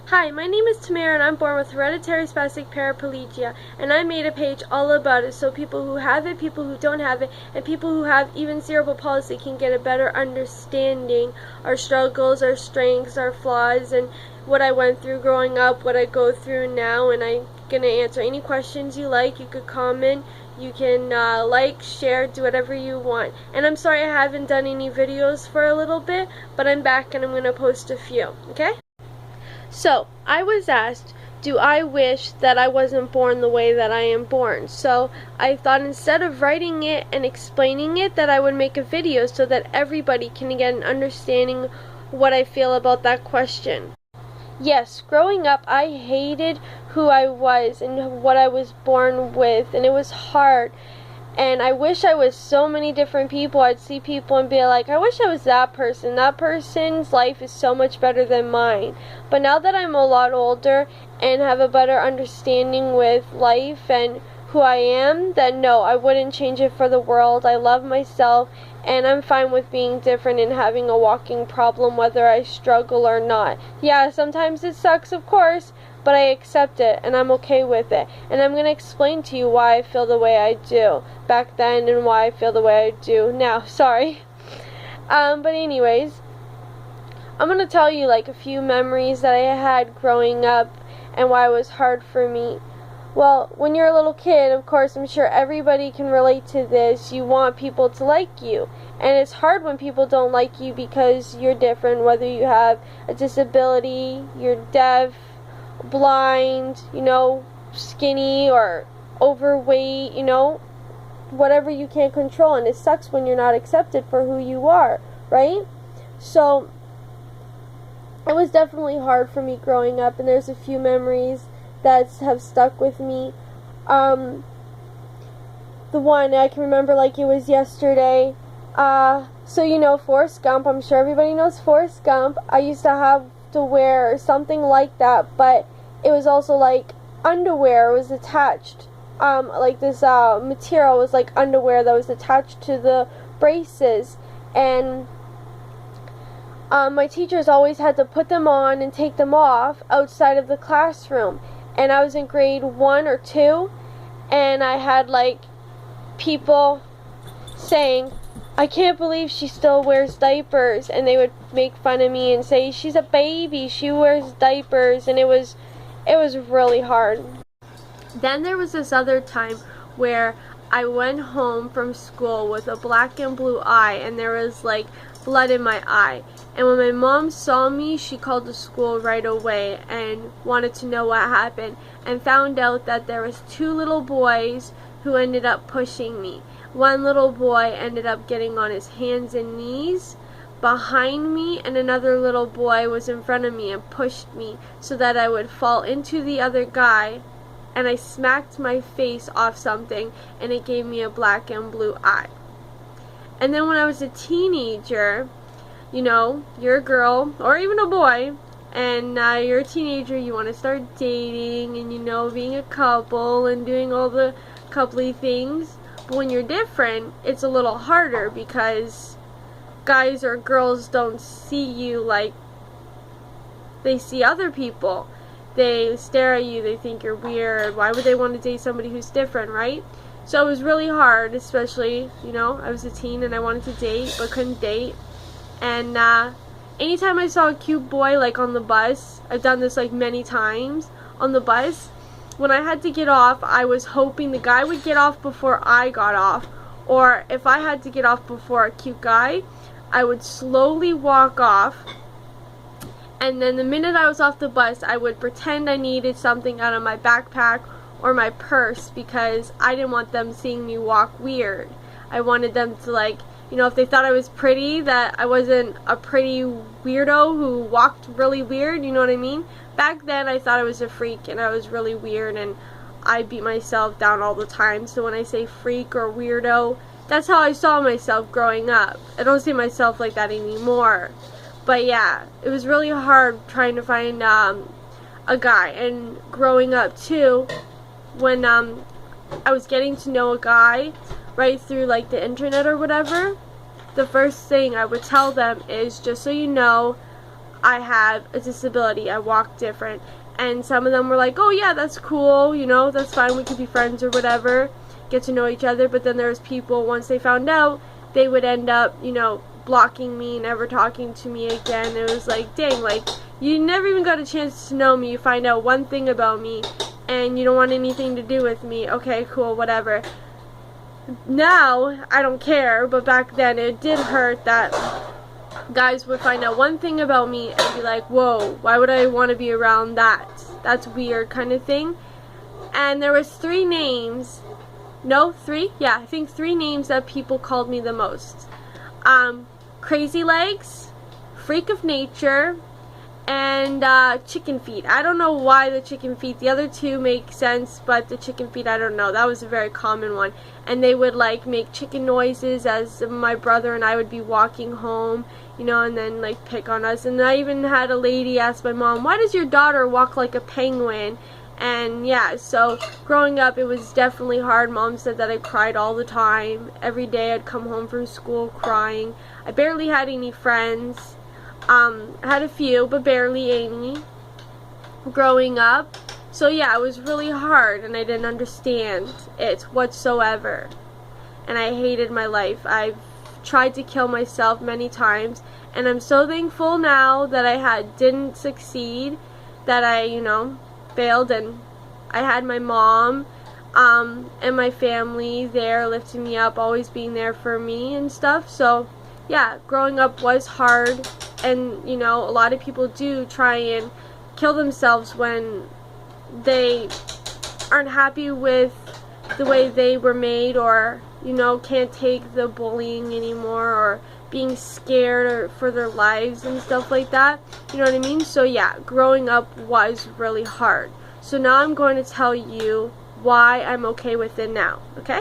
Hi, my name is Tamara and I'm born with hereditary spastic paraplegia, and I made a page all about it so people who have it, people who don't have it, and people who have even cerebral palsy can get a better understanding our struggles, our strengths, our flaws, and what I went through growing up, what I go through now. And I'm going to answer any questions you like. You could comment, you can like, share, do whatever you want. And I'm sorry I haven't done any videos for a little bit, but I'm back and I'm going to post a few, okay? So, I was asked, do I wish that I wasn't born the way that I am born? So, I thought instead of writing it and explaining it, that I would make a video so that everybody can get an understanding what I feel about that question. Yes, growing up, I hated who I was and what I was born with, and it was hard. And I wish I was so many different people. I'd see people and be like, I wish I was that person. That person's life is so much better than mine. But now that I'm a lot older and have a better understanding with life and who I am, then no, I wouldn't change it for the world. I love myself and I'm fine with being different and having a walking problem whether I struggle or not. Yeah, sometimes it sucks, of course, but I accept it and I'm okay with it. And I'm going to explain to you why I feel the way I do back then and why I feel the way I do now. Sorry. But anyways, I'm going to tell you like a few memories that I had growing up and why it was hard for me. Well, when you're a little kid, of course, I'm sure everybody can relate to this. You want people to like you. And it's hard when people don't like you because you're different, whether you have a disability, you're deaf, blind, skinny or overweight, whatever you can't control. And it sucks when you're not accepted for who you are, right? So it was definitely hard for me growing up, and there's a few memories that have stuck with me. The one I can remember like it was yesterday. So Forrest Gump, I'm sure everybody knows Forrest Gump. I used to have to wear something like that, but it was also like underwear was attached. Like this material was like underwear that was attached to the braces, and my teachers always had to put them on and take them off outside of the classroom. And I was in grade 1 or 2, and I had like people saying, I can't believe she still wears diapers, and they would make fun of me and say, she's a baby, she wears diapers, and it was really hard. Then there was this other time where I went home from school with a black and blue eye, and there was like blood in my eye. And when my mom saw me, she called the school right away and wanted to know what happened, and found out that there was 2 little boys who ended up pushing me. One little boy ended up getting on his hands and knees behind me, and another little boy was in front of me and pushed me so that I would fall into the other guy, and I smacked my face off something and it gave me a black and blue eye. And then when I was a teenager, you're a girl or even a boy, and you're a teenager, you want to start dating and being a couple and doing all the coupley things. But when you're different, it's a little harder because guys or girls don't see you like they see other people. They stare at you, they think you're weird. Why would they want to date somebody who's different, right? So it was really hard, especially, I was a teen and I wanted to date but couldn't date. And anytime I saw a cute boy like on the bus, I've done this like many times on the bus, when I had to get off, I was hoping the guy would get off before I got off. Or if I had to get off before a cute guy, I would slowly walk off. And then the minute I was off the bus, I would pretend I needed something out of my backpack or my purse because I didn't want them seeing me walk weird. I wanted them to if they thought I was pretty, that I wasn't a pretty weirdo who walked really weird, you know what I mean? Back then I thought I was a freak and I was really weird, and I beat myself down all the time. So when I say freak or weirdo, that's how I saw myself growing up. I don't see myself like that anymore. But yeah, it was really hard trying to find a guy. And growing up too, when I was getting to know a guy right through like the internet or whatever, the first thing I would tell them is, just so you know, I have a disability, I walk different. And some of them were like, oh yeah, that's cool, you know, that's fine, we could be friends or whatever, get to know each other. But then there's people, once they found out, they would end up, you know, blocking me, never talking to me again. It was like, dang, like, you never even got a chance to know me, you find out one thing about me, and you don't want anything to do with me. Okay, cool, whatever. Now, I don't care, but back then it did hurt that guys would find out one thing about me and be like, whoa, why would I want to be around that? That's weird, kind of thing. And there was 3 names, no, 3? Yeah, I think 3 names that people called me the most. Crazy Legs, Freak of Nature, and Chicken Feet. I don't know why the Chicken Feet. The other 2 make sense, but the Chicken Feet, I don't know. That was a very common one. And they would like make chicken noises as my brother and I would be walking home, you know, and then like pick on us. And I even had a lady ask my mom, why does your daughter walk like a penguin? And yeah, so growing up it was definitely hard. Mom said that I cried all the time. Every day I'd come home from school crying. I barely had any friends. I had a few, but barely any growing up. So yeah, it was really hard, and I didn't understand it whatsoever. And I hated my life. I've tried to kill myself many times, and I'm so thankful now that I didn't succeed, that I, you know, failed, and I had my mom and my family there lifting me up, always being there for me and stuff. So yeah, growing up was hard, and you know, a lot of people do try and kill themselves when they aren't happy with the way they were made, or you know, can't take the bullying anymore, or being scared for their lives and stuff like that, you know what I mean? So yeah, growing up was really hard. So now I'm going to tell you why I'm okay with it now, okay?